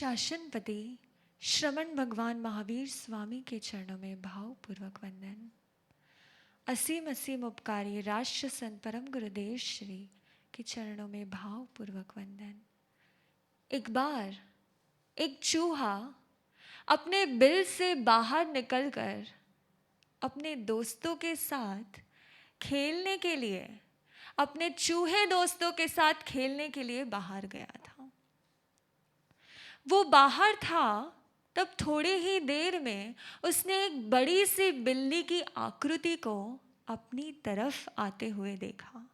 शासनपति श्रमण भगवान महावीर स्वामी के चरणों में भावपूर्वक वंदन। असीम असीम उपकारी राष्ट्र संत परम गुरुदेव श्री के चरणों में भावपूर्वक वंदन। एक बार एक चूहा अपने बिल से बाहर निकलकर अपने दोस्तों के साथ खेलने के लिए, अपने चूहे दोस्तों के साथ खेलने के लिए बाहर गया था। वो बाहर था तब थोड़ी ही देर में उसने एक बड़ी सी बिल्ली की आकृति को अपनी तरफ आते हुए देखा।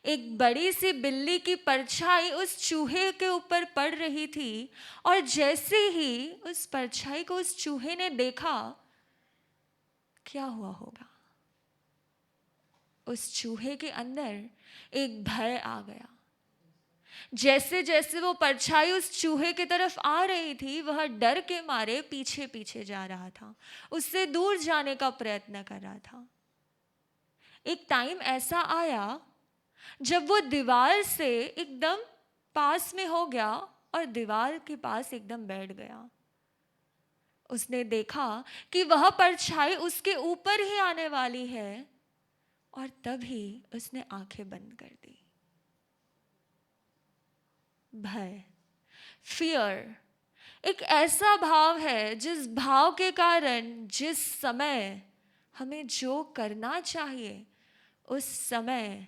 एक बड़ी सी बिल्ली की परछाई उस चूहे के ऊपर पड़ रही थी और जैसे ही उस परछाई को उस चूहे ने देखा, क्या हुआ होगा? उस चूहे के अंदर एक भय आ गया। जैसे जैसे वो परछाई उस चूहे की तरफ आ रही थी, वह डर के मारे पीछे पीछे जा रहा था, उससे दूर जाने का प्रयत्न कर रहा था। एक टाइम ऐसा आया जब वो दीवार से एकदम पास में हो गया और दीवार के पास एकदम बैठ गया। उसने देखा कि वह परछाई उसके ऊपर ही आने वाली है और तभी उसने आंखें बंद कर दी। भय, फियर एक ऐसा भाव है जिस भाव के कारण जिस समय हमें जो करना चाहिए उस समय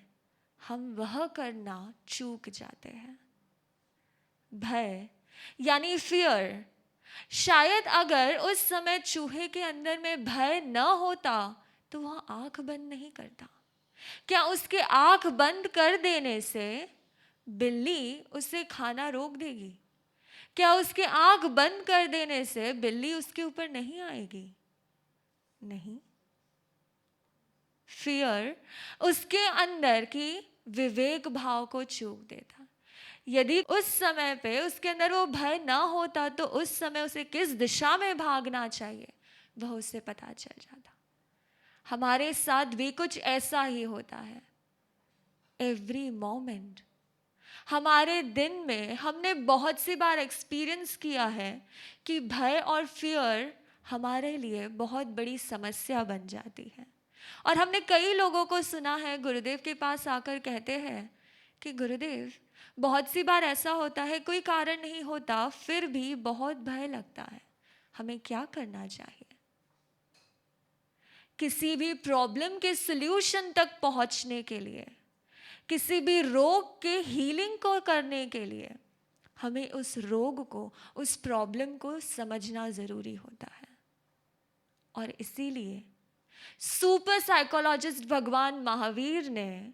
हम वह करना चूक जाते हैं। भय यानी फियर। शायद अगर उस समय चूहे के अंदर में भय न होता तो वह आंख बंद नहीं करता। क्या उसके आंख बंद कर देने से बिल्ली उसे खाना रोक देगी? क्या उसके आंख बंद कर देने से बिल्ली उसके ऊपर नहीं आएगी? नहीं। फियर उसके अंदर की विवेक भाव को चूक देता। यदि उस समय पे उसके अंदर वो भय ना होता तो उस समय उसे किस दिशा में भागना चाहिए वह उसे पता चल जाता। हमारे साथ भी कुछ ऐसा ही होता है। एवरी मोमेंट हमारे दिन में हमने बहुत सी बार एक्सपीरियंस किया है कि भय और फियर हमारे लिए बहुत बड़ी समस्या बन जाती है। और हमने कई लोगों को सुना है गुरुदेव के पास आकर कहते हैं कि गुरुदेव, बहुत सी बार ऐसा होता है, कोई कारण नहीं होता, फिर भी बहुत भय लगता है, हमें क्या करना चाहिए? किसी भी प्रॉब्लम के सल्यूशन तक पहुंचने के लिए, किसी भी रोग के हीलिंग को करने के लिए हमें उस रोग को, उस प्रॉब्लम को समझना ज़रूरी होता है। और इसीलिए सुपर साइकोलॉजिस्ट भगवान महावीर ने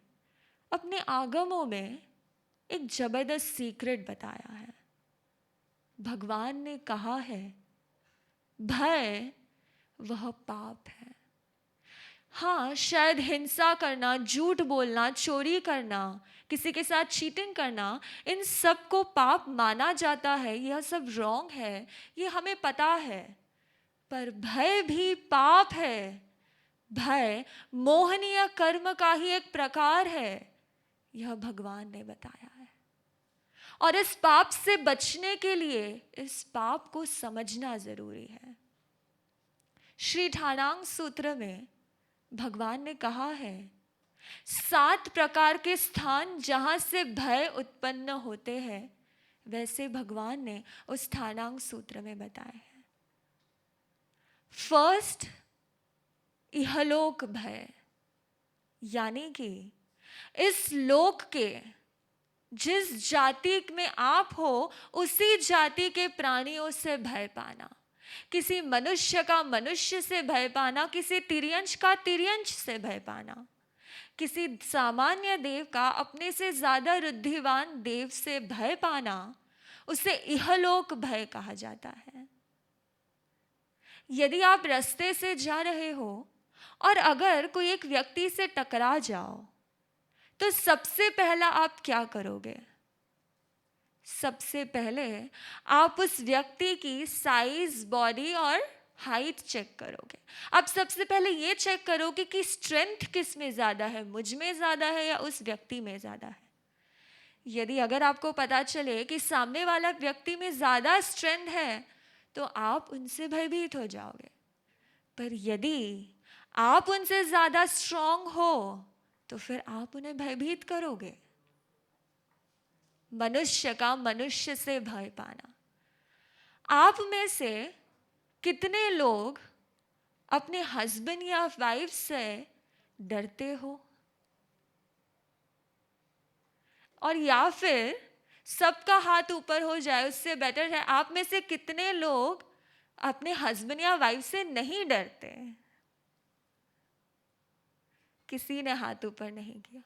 अपने आगमों में एक जबरदस्त सीक्रेट बताया है। भगवान ने कहा है, भय वह पाप है। हाँ, शायद हिंसा करना, झूठ बोलना, चोरी करना, किसी के साथ चीटिंग करना, इन सब को पाप माना जाता है, यह सब रॉन्ग है, ये हमें पता है। पर भय भी पाप है। भय मोहनीय कर्म का ही एक प्रकार है, यह भगवान ने बताया है। और इस पाप से बचने के लिए इस पाप को समझना जरूरी है। श्री ठाणांग सूत्र में भगवान ने कहा है, 7 प्रकार के स्थान जहां से भय उत्पन्न होते हैं, वैसे भगवान ने उस ठाणांग सूत्र में बताए हैं। फर्स्ट, इहलोक भय, यानी कि इस लोक के जिस जाति में आप हो उसी जाति के प्राणियों से भय पाना। किसी मनुष्य का मनुष्य से भय पाना, किसी तिर्यंश का तिर्यंश से भय पाना, किसी सामान्य देव का अपने से ज्यादा रुद्धिवान देव से भय पाना, उसे इहलोक भय कहा जाता है। यदि आप रास्ते से जा रहे हो और अगर कोई एक व्यक्ति से टकरा जाओ तो सबसे पहला आप क्या करोगे? सबसे पहले आप उस व्यक्ति की साइज, बॉडी और हाइट चेक करोगे। आप सबसे पहले ये चेक करोगे कि स्ट्रेंथ किस में ज़्यादा है, मुझ में ज़्यादा है या उस व्यक्ति में ज़्यादा है। यदि अगर आपको पता चले कि सामने वाला व्यक्ति में ज़्यादा स्ट्रेंथ है तो आप उनसे भयभीत हो जाओगे। पर यदि आप उनसे ज़्यादा स्ट्रांग हो तो फिर आप उन्हें भयभीत करोगे। मनुष्य का मनुष्य से भय पाना। आप में से कितने लोग अपने हस्बैंड या वाइफ से डरते हो? और या फिर सबका हाथ ऊपर हो जाए उससे बेटर है, आप में से कितने लोग अपने हस्बैंड या वाइफ से नहीं डरते? किसी ने हाथ ऊपर नहीं किया।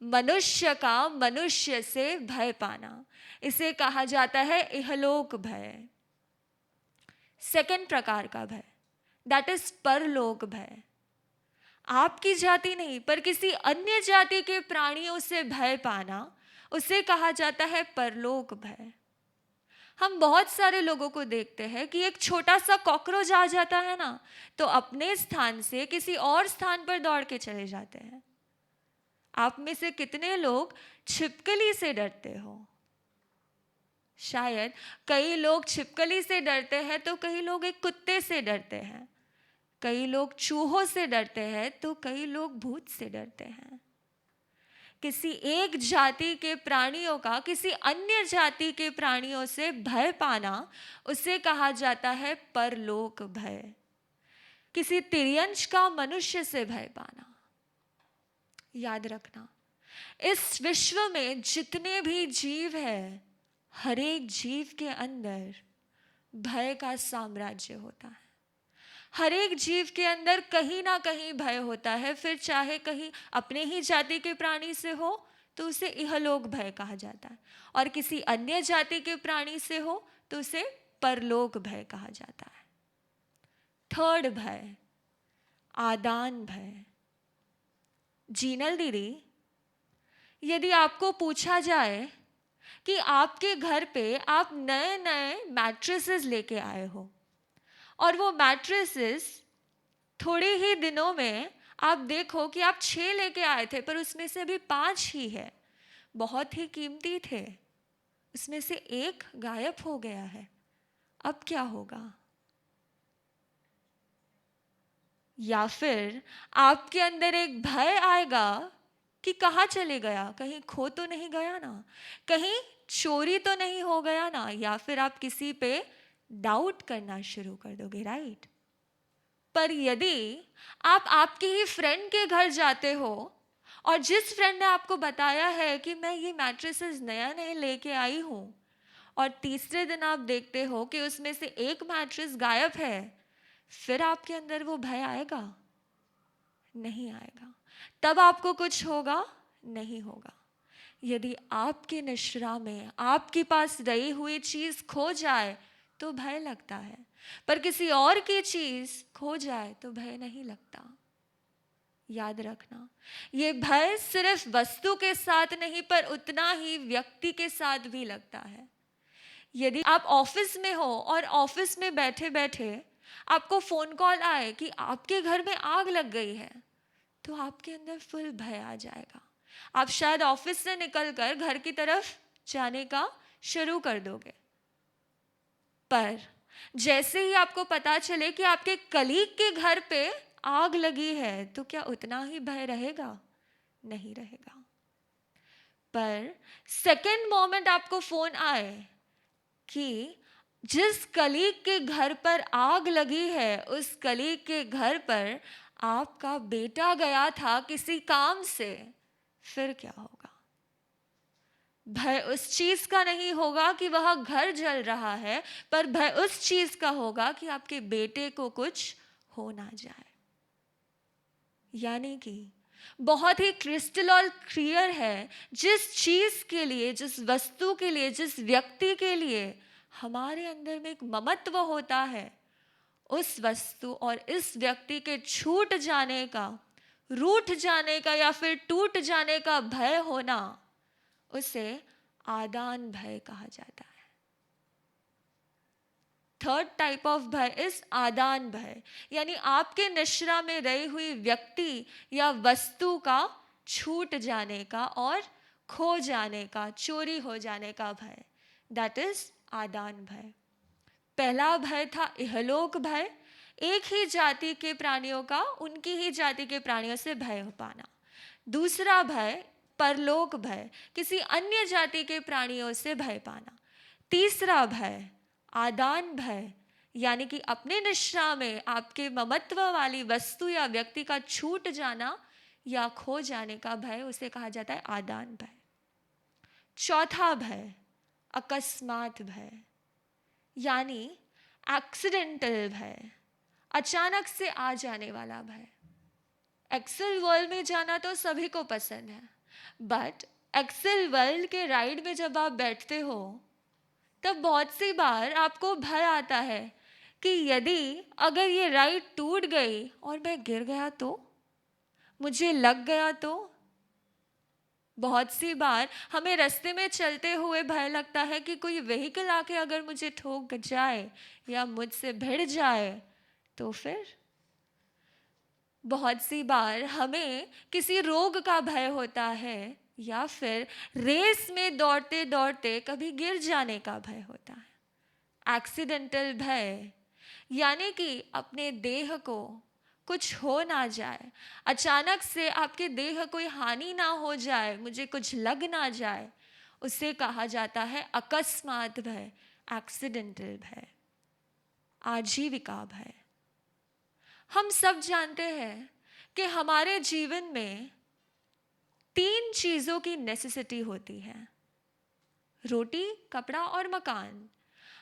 मनुष्य का मनुष्य से भय पाना, इसे कहा जाता है इहलोक भय। सेकंड प्रकार का भय, दैट इज परलोक भय। आपकी जाति नहीं पर किसी अन्य जाति के प्राणियों से भय पाना, उसे कहा जाता है परलोक भय। हम बहुत सारे लोगों को देखते हैं कि एक छोटा सा कॉकरोच आ जाता है ना, तो अपने स्थान से किसी और स्थान पर दौड़ के चले जाते हैं। आप में से कितने लोग छिपकली से डरते हो? शायद कई लोग छिपकली से डरते हैं तो कई लोग एक कुत्ते से डरते हैं, कई लोग चूहों से डरते हैं तो कई लोग भूत से डरते हैं। किसी एक जाति के प्राणियों का किसी अन्य जाति के प्राणियों से भय पाना, उसे कहा जाता है परलोक भय। किसी तिर्यंश का मनुष्य से भय पाना। याद रखना, इस विश्व में जितने भी जीव हैं, हर एक जीव के अंदर भय का साम्राज्य होता है। हर एक जीव के अंदर कहीं ना कहीं भय होता है, फिर चाहे कहीं अपने ही जाति के प्राणी से हो तो उसे इहलोक भय कहा जाता है, और किसी अन्य जाति के प्राणी से हो तो उसे परलोक भय कहा जाता है। थर्ड भय, आदान भय। जीनल दीदी, यदि आपको पूछा जाए कि आपके घर पे आप नए नए मैट्रेसेस लेके आए हो और वो मैट्रेसेस थोड़े ही दिनों में आप देखो कि आप 6 लेके आए थे पर उसमें से अभी 5 ही है, बहुत ही कीमती थे, उसमें से एक गायब हो गया है, अब क्या होगा? या फिर आपके अंदर एक भय आएगा कि कहाँ चले गया, कहीं खो तो नहीं गया ना, कहीं चोरी तो नहीं हो गया ना, या फिर आप किसी पे डाउट करना शुरू कर दोगे, राइट? पर यदि आप आपके ही फ्रेंड के घर जाते हो और जिस फ्रेंड ने आपको बताया है कि मैं ये मैट्रेसेस नया नया लेके आई हूँ, और तीसरे दिन आप देखते हो कि उसमें से एक मैट्रेस गायब है, फिर आपके अंदर वो भय आएगा? नहीं आएगा। तब आपको कुछ होगा? नहीं होगा। यदि आपके निश्रा में आपके पास रही हुई चीज खो जाए तो भय लगता है, पर किसी और की चीज खो जाए तो भय नहीं लगता। याद रखना, ये भय सिर्फ वस्तु के साथ नहीं पर उतना ही व्यक्ति के साथ भी लगता है। यदि आप ऑफिस में हो और ऑफिस में बैठे बैठे आपको फोन कॉल आए कि आपके घर में आग लग गई है, तो आपके अंदर फुल भय आ जाएगा। आप शायद ऑफिस से निकलकर घर की तरफ जाने का शुरू कर दोगे, पर जैसे ही आपको पता चले कि आपके कलीग के घर पे आग लगी है, तो क्या उतना ही भय रहेगा? नहीं रहेगा। पर सेकेंड मोमेंट आपको फोन आए कि जिस कलीग के घर पर आग लगी है, उस कलीग के घर पर आपका बेटा गया था किसी काम से, फिर क्या होगा? भय उस चीज का नहीं होगा कि वह घर जल रहा है, पर भय उस चीज का होगा कि आपके बेटे को कुछ हो ना जाए। यानी कि बहुत ही क्रिस्टल और क्लियर है, जिस चीज के लिए, जिस वस्तु के लिए, जिस व्यक्ति के लिए हमारे अंदर में एक ममत्व होता है, उस वस्तु और इस व्यक्ति के छूट जाने का, रूठ जाने का या फिर टूट जाने का भय होना, उसे आदान भय कहा जाता है। थर्ड टाइप ऑफ भय इज आदान भय, यानी आपके निश्रा में रही हुई व्यक्ति या वस्तु का छूट जाने का और खो जाने का, चोरी हो जाने का भय, दैट इज आदान भय। पहला भय था इहलोक भय, एक ही जाति के प्राणियों का उनकी ही जाति के प्राणियों से भय हो पाना। दूसरा भय परलोक भय, किसी अन्य जाति के प्राणियों से भय पाना। तीसरा भय आदान भय, यानी कि अपने निष्ठा में आपके ममत्व वाली वस्तु या व्यक्ति का छूट जाना या खो जाने का भय, उसे कहा जाता है आदान भय। चौथा भय अकस्मात भय, यानी एक्सीडेंटल भय, अचानक से आ जाने वाला भय। एक्सेल वर्ल्ड में जाना तो सभी को पसंद है, बट एक्सेल वर्ल्ड के राइड में जब आप बैठते हो तब बहुत सी बार आपको भय आता है कि यदि अगर ये राइड टूट गई और मैं गिर गया तो, मुझे लग गया तो। बहुत सी बार हमें रास्ते में चलते हुए भय लगता है कि कोई व्हीकल आके अगर मुझे ठोक जाए या मुझसे भिड़ जाए तो फिर। बहुत सी बार हमें किसी रोग का भय होता है या फिर रेस में दौड़ते दौड़ते कभी गिर जाने का भय होता है। एक्सीडेंटल भय, यानी कि अपने देह को कुछ हो ना जाए, अचानक से आपके देह कोई हानि ना हो जाए, मुझे कुछ लग ना जाए, उसे कहा जाता है अकस्मात भय, एक्सीडेंटल भय। आजीविका भय, हम सब जानते हैं कि हमारे जीवन में 3 चीजों की नेसेसिटी होती है, रोटी, कपड़ा और मकान।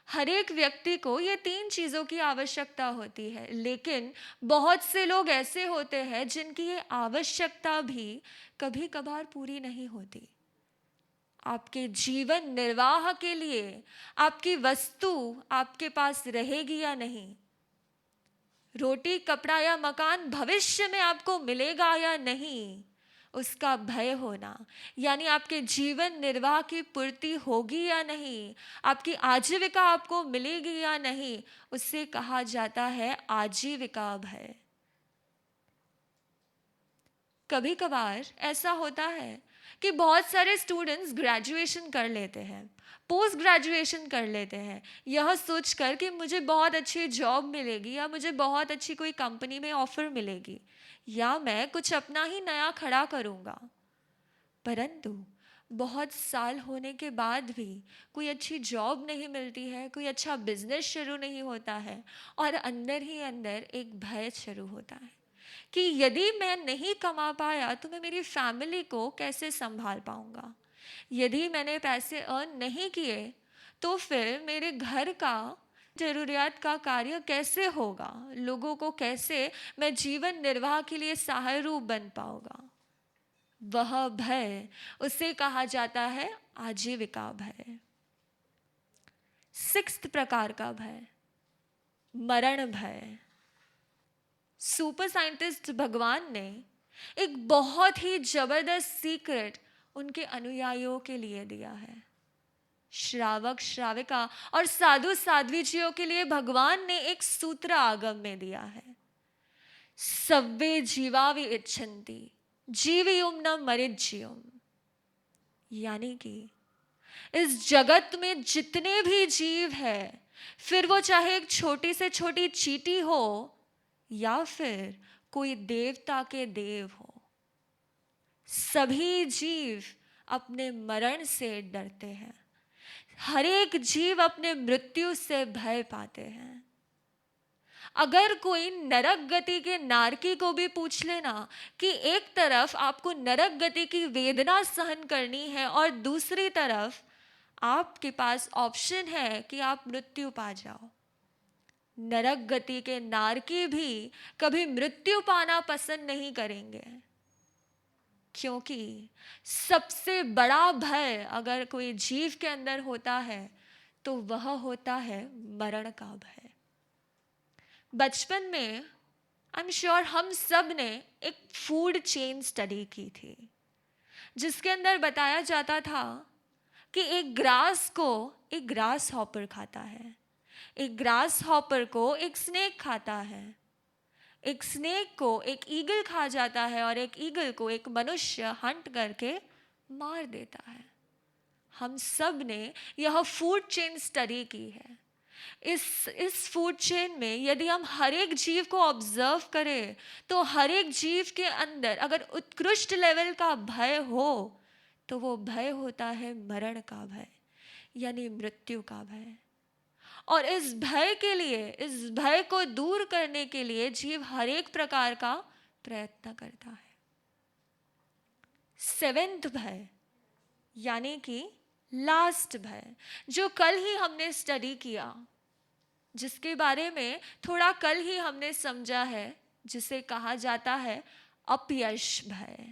हर एक व्यक्ति को ये 3 चीजों की आवश्यकता होती है, लेकिन बहुत से लोग ऐसे होते हैं जिनकी ये आवश्यकता भी कभी कभार पूरी नहीं होती। आपके जीवन निर्वाह के लिए आपकी वस्तु आपके पास रहेगी या नहीं, रोटी, कपड़ा या मकान भविष्य में आपको मिलेगा या नहीं, उसका भय होना, यानी आपके जीवन निर्वाह की पूर्ति होगी या नहीं, आपकी आजीविका आपको मिलेगी या नहीं, उससे कहा जाता है आजीविका भय। कभी कभार ऐसा होता है कि बहुत सारे स्टूडेंट्स ग्रेजुएशन कर लेते हैं, पोस्ट ग्रेजुएशन कर लेते हैं, यह सोचकर कि मुझे बहुत अच्छी जॉब मिलेगी या मुझे बहुत अच्छी कोई कंपनी में ऑफर मिलेगी या मैं कुछ अपना ही नया खड़ा करूँगा। परंतु बहुत साल होने के बाद भी कोई अच्छी जॉब नहीं मिलती है, कोई अच्छा बिजनेस शुरू नहीं होता है और अंदर ही अंदर एक भय शुरू होता है कि यदि मैं नहीं कमा पाया तो मैं मेरी फैमिली को कैसे संभाल पाऊंगा, यदि मैंने पैसे अर्न नहीं किए तो फिर मेरे घर का जरूरियात का कार्य कैसे होगा, लोगों को कैसे मैं जीवन निर्वाह के लिए सहाय रूप बन पाऊंगा। वह भय, उसे कहा जाता है आजीविका भय। 6th प्रकार का भय मरण भय। सुपर साइंटिस्ट भगवान ने एक बहुत ही जबरदस्त सीक्रेट उनके अनुयायियों के लिए दिया है। श्रावक, श्राविका और साधु साध्वीजियों के लिए भगवान ने एक सूत्र आगम में दिया है, सव्वे जीवावि इच्छन्ति जीवियुम न मरिज्युम, यानी कि इस जगत में जितने भी जीव है, फिर वो चाहे एक छोटी से छोटी चींटी हो या फिर कोई देवता के देव हो, सभी जीव अपने मरण से डरते हैं, हर एक जीव अपने मृत्यु से भय पाते हैं। अगर कोई नरक गति के नारकी को भी पूछ लेना कि एक तरफ आपको नरक गति की वेदना सहन करनी है और दूसरी तरफ आपके पास ऑप्शन है कि आप मृत्यु पा जाओ, नरक गति के नारकी भी कभी मृत्यु पाना पसंद नहीं करेंगे, क्योंकि सबसे बड़ा भय अगर कोई जीव के अंदर होता है तो वह होता है मरण का भय। बचपन में आई एम श्योर हम सब ने एक फूड चेन स्टडी की थी, जिसके अंदर बताया जाता था कि एक ग्रास को एक ग्रास हॉपर खाता है, एक ग्रास हॉपर को एक स्नेक खाता है, एक स्नेक को एक ईगल खा जाता है और एक ईगल को एक मनुष्य हंट करके मार देता है। हम सब ने यह फूड चेन स्टडी की है। इस फूड चेन में यदि हम हर एक जीव को ऑब्जर्व करें तो हर एक जीव के अंदर अगर उत्कृष्ट लेवल का भय हो तो वो भय होता है मरण का भय, यानी मृत्यु का भय। और इस भय के लिए, इस भय को दूर करने के लिए जीव हर एक प्रकार का प्रयत्न करता है। सेवेंथ भय यानी कि लास्ट भय, जो कल ही हमने स्टडी किया, जिसके बारे में थोड़ा कल ही हमने समझा है, जिसे कहा जाता है अपयश भय।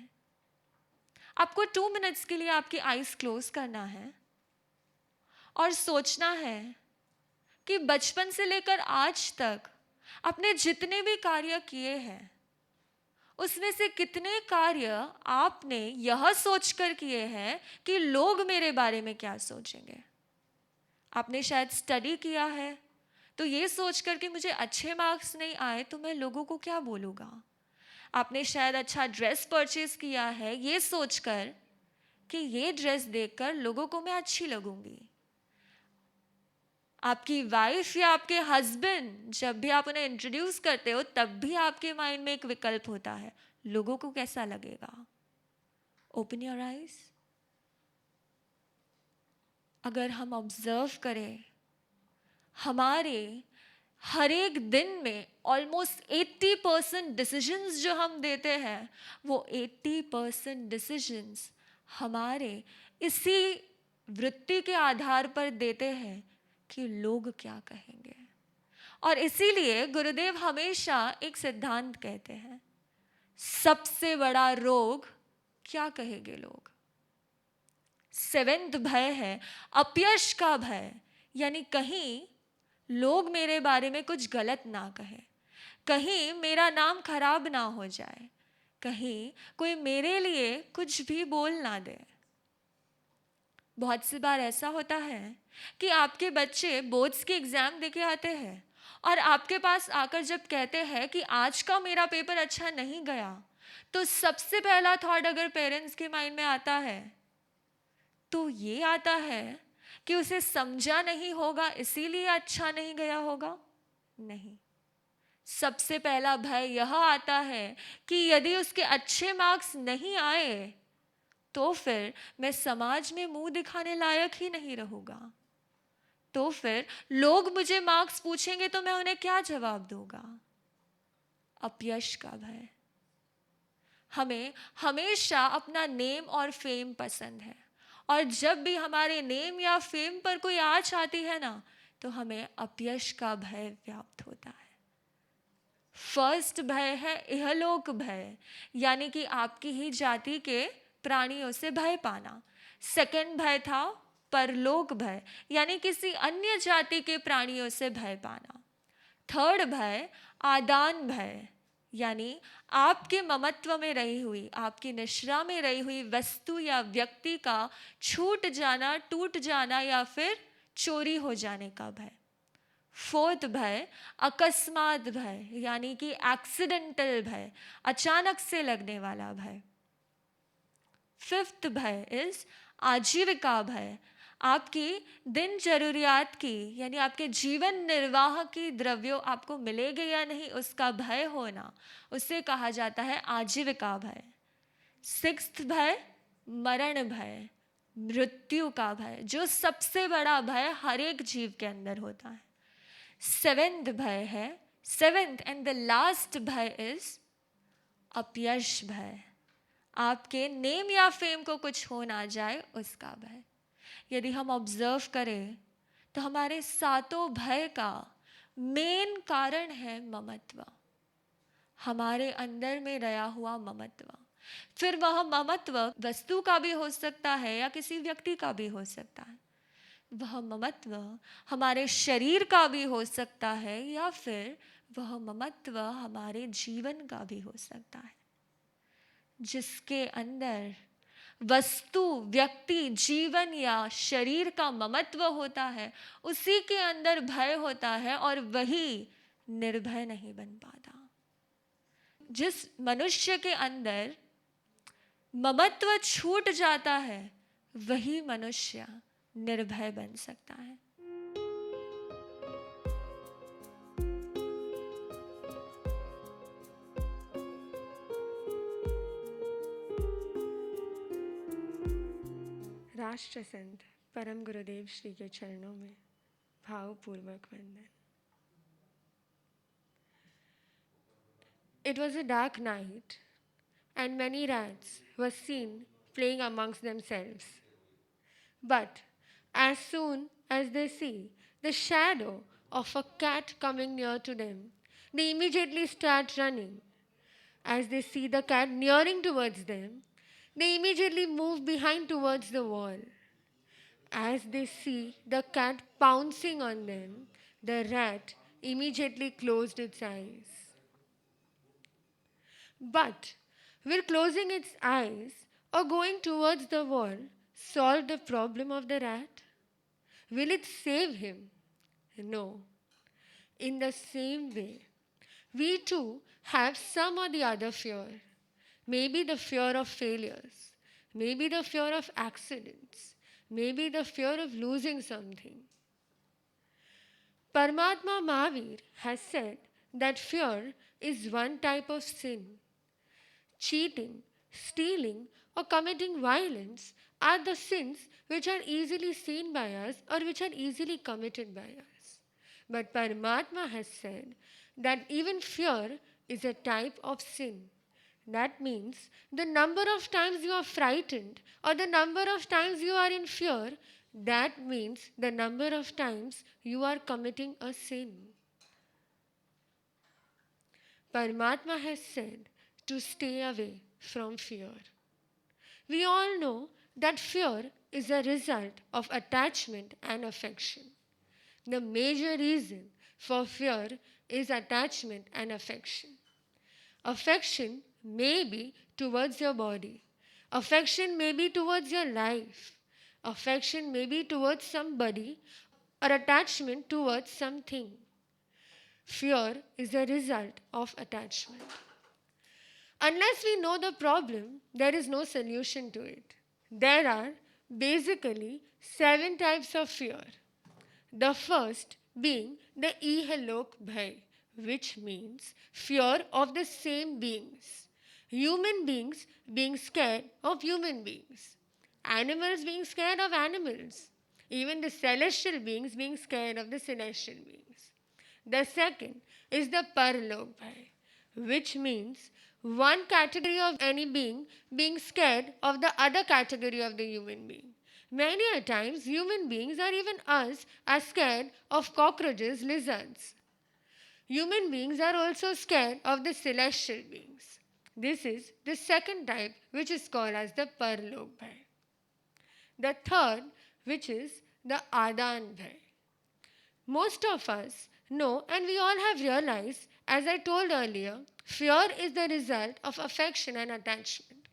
आपको 2 मिनट्स के लिए आपकी आईज क्लोज करना है और सोचना है कि बचपन से लेकर आज तक आपने जितने भी कार्य किए हैं उसमें से कितने कार्य आपने यह सोचकर किए हैं कि लोग मेरे बारे में क्या सोचेंगे। आपने शायद स्टडी किया है तो ये सोचकर कि मुझे अच्छे मार्क्स नहीं आए तो मैं लोगों को क्या बोलूँगा। आपने शायद अच्छा ड्रेस परचेज किया है ये सोचकर कि ये ड्रेस देखकर लोगों को मैं अच्छी लगूंगी। आपकी वाइफ या आपके हस्बैंड जब भी आप उन्हें इंट्रोड्यूस करते हो तब भी आपके माइंड में एक विकल्प होता है, लोगों को कैसा लगेगा। Open your eyes. अगर हम ऑब्जर्व करें हमारे हर एक दिन में ऑलमोस्ट 80% डिसीजंस जो हम देते हैं वो 80% डिसीजंस हमारे इसी वृत्ति के आधार पर देते हैं कि लोग क्या कहेंगे। और इसीलिए गुरुदेव हमेशा एक सिद्धांत कहते हैं, सबसे बड़ा रोग क्या कहेंगे लोग। 7th भय है अपयश का भय, यानी कहीं लोग मेरे बारे में कुछ गलत ना कहें, कहीं मेरा नाम खराब ना हो जाए, कहीं कोई मेरे लिए कुछ भी बोल ना दे। बहुत सी बार ऐसा होता है कि आपके बच्चे बोर्ड्स के एग्ज़ाम देके आते हैं और आपके पास आकर जब कहते हैं कि आज का मेरा पेपर अच्छा नहीं गया तो सबसे पहला थॉट अगर पेरेंट्स के माइंड में आता है तो ये आता है कि उसे समझा नहीं होगा इसीलिए अच्छा नहीं गया होगा। नहीं, सबसे पहला भय यह आता है कि यदि उसके अच्छे मार्क्स नहीं आए तो फिर मैं समाज में मुंह दिखाने लायक ही नहीं रहूँगा, तो फिर लोग मुझे मार्क्स पूछेंगे तो मैं उन्हें क्या जवाब दूंगा। अपयश का भय। हमें हमेशा अपना नेम और फेम पसंद है और जब भी हमारे नेम या फेम पर कोई आँच आती है ना तो हमें अपयश का भय व्याप्त होता है। फर्स्ट भय है इहलोक भय, यानी कि आपकी ही जाति के प्राणियों से भय पाना। सेकंड भय था परलोक भय, यानी किसी अन्य जाति के प्राणियों से भय पाना। थर्ड भय आदान भय, यानी आपके ममत्व में रही हुई, आपकी निश्रा में रही हुई वस्तु या व्यक्ति का छूट जाना, टूट जाना या फिर चोरी हो जाने का भय। फोर्थ भय अकस्मात भय, यानी कि एक्सीडेंटल भय, अचानक से लगने वाला भय। फिफ्थ भय इज आजीविका भय, आपकी दिन जरूरियात की यानी आपके जीवन निर्वाह की द्रव्यों आपको मिलेंगे या नहीं उसका भय होना, उसे कहा जाता है आजीविका भय। सिक्स्थ भय मरण भय, मृत्यु का भय, जो सबसे बड़ा भय हर एक जीव के अंदर होता है। सेवेंथ भय है, सेवेंथ एंड द लास्ट भय इज अपयश भय, आपके नेम या फेम को कुछ हो ना जाए उसका भय। यदि हम ऑब्जर्व करें तो हमारे सातों भय का मेन कारण है ममत्व, हमारे अंदर में रहा हुआ ममत्व। फिर वह ममत्व वस्तु का भी हो सकता है या किसी व्यक्ति का भी हो सकता है, वह ममत्व हमारे शरीर का भी हो सकता है या फिर वह ममत्व हमारे जीवन का भी हो सकता है। जिसके अंदर वस्तु, व्यक्ति, जीवन या शरीर का ममत्व होता है उसी के अंदर भय होता है और वही निर्भय नहीं बन पाता। जिस मनुष्य के अंदर ममत्व छूट जाता है, वही मनुष्य निर्भय बन सकता है। राष्ट्र संत परम गुरुदेव श्री के चरणों में भावपूर्वक वंदन। It was a dark night, and many rats were seen playing amongst themselves. But as soon as they see the shadow of a cat coming near to them, they immediately start running. As they see the cat nearing towards them, they immediately move behind towards the wall. As they see the cat pouncing on them, the rat immediately closed its eyes. But will closing its eyes or going towards the wall solve the problem of the rat? Will it save him? No. In the same way, we too have some or the other fear. Maybe the fear of failures, maybe the fear of accidents, maybe the fear of losing something. Paramatma Mahavir has said that fear is one type of sin. Cheating, stealing, or committing violence are the sins which are easily seen by us or which are easily committed by us. But Paramatma has said that even fear is a type of sin. That means the number of times you are frightened or the number of times you are in fear, that means the number of times you are committing a sin. Paramatma has said to stay away from fear. We all know that fear is a result of attachment and affection. The major reason for fear is attachment and affection. Affection may be towards your body. Affection may be towards your life. Affection may be towards somebody or attachment towards something. Fear is a result of attachment. Unless we know the problem, there is no solution to it. There are basically 7 types of fear. The first being the ihalok bhai, which means fear of the same beings. Human beings being scared of human beings. Animals being scared of animals. Even the celestial beings being scared of the celestial beings. The second is the parlok bhai, which means one category of any being being scared of the other category of the human being. Many a times, human beings or even us are scared of cockroaches, lizards. Human beings are also scared of the celestial beings. This is the second type, which is called as the Parlok Bhai. The third, which is the Adan Bhai. Most of us know and we all have realized, as I told earlier, fear is the result of affection and attachment.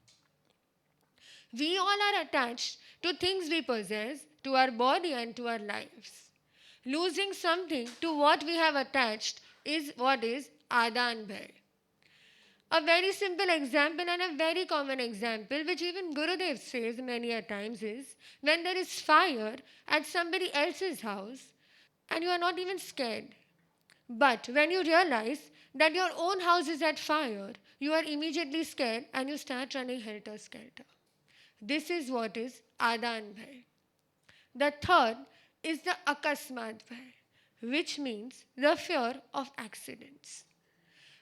We all are attached to things we possess, to our body and to our lives. Losing something to what we have attached is what is Adan Bhai. A very simple example and a very common example, which even Gurudev says many a times, is when there is fire at somebody else's house and you are not even scared. But when you realize that your own house is at fire, you are immediately scared and you start running helter-skelter. This is what is Adan Bhai. The third is the Akasmat Bhai, which means the fear of accidents.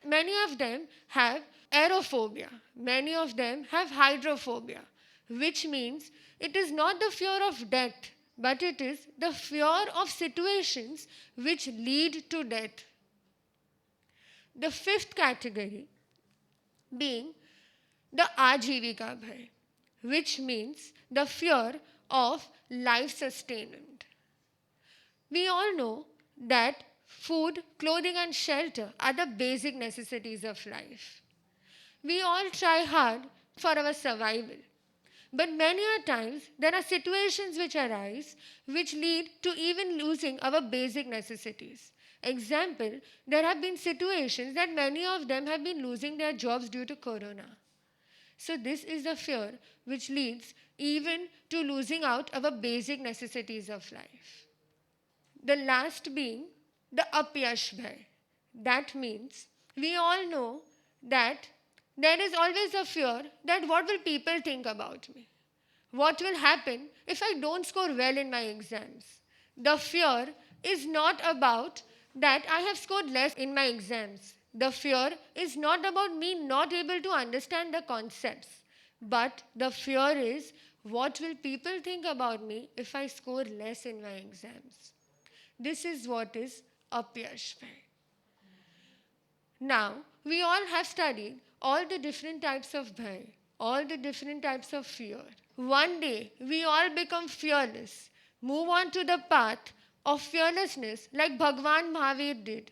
Many of them have aerophobia. Many of them have hydrophobia, which means it is not the fear of death, but it is the fear of situations which lead to death. The fifth category being the Ajivika Bhai, which means the fear of life sustainment. We all know that food, clothing, and shelter are the basic necessities of life. We all try hard for our survival. But many a times there are situations which arise which lead to even losing our basic necessities. Example, there have been situations that many of them have been losing their jobs due to corona. So, this is the fear which leads even to losing out our basic necessities of life. The last being the apyash bhai. That means we all know that there is always a fear that what will people think about me? What will happen if I don't score well in my exams? The fear is not about that I have scored less in my exams. The fear is not about me not able to understand the concepts, but the fear is what will people think about me if I score less in my exams? This is what is apyash bhai. Now, we all have studied all the different types of bhai, all the different types of fear. One day, we all become fearless, move on to the path of fearlessness like Bhagwan Mahavir did.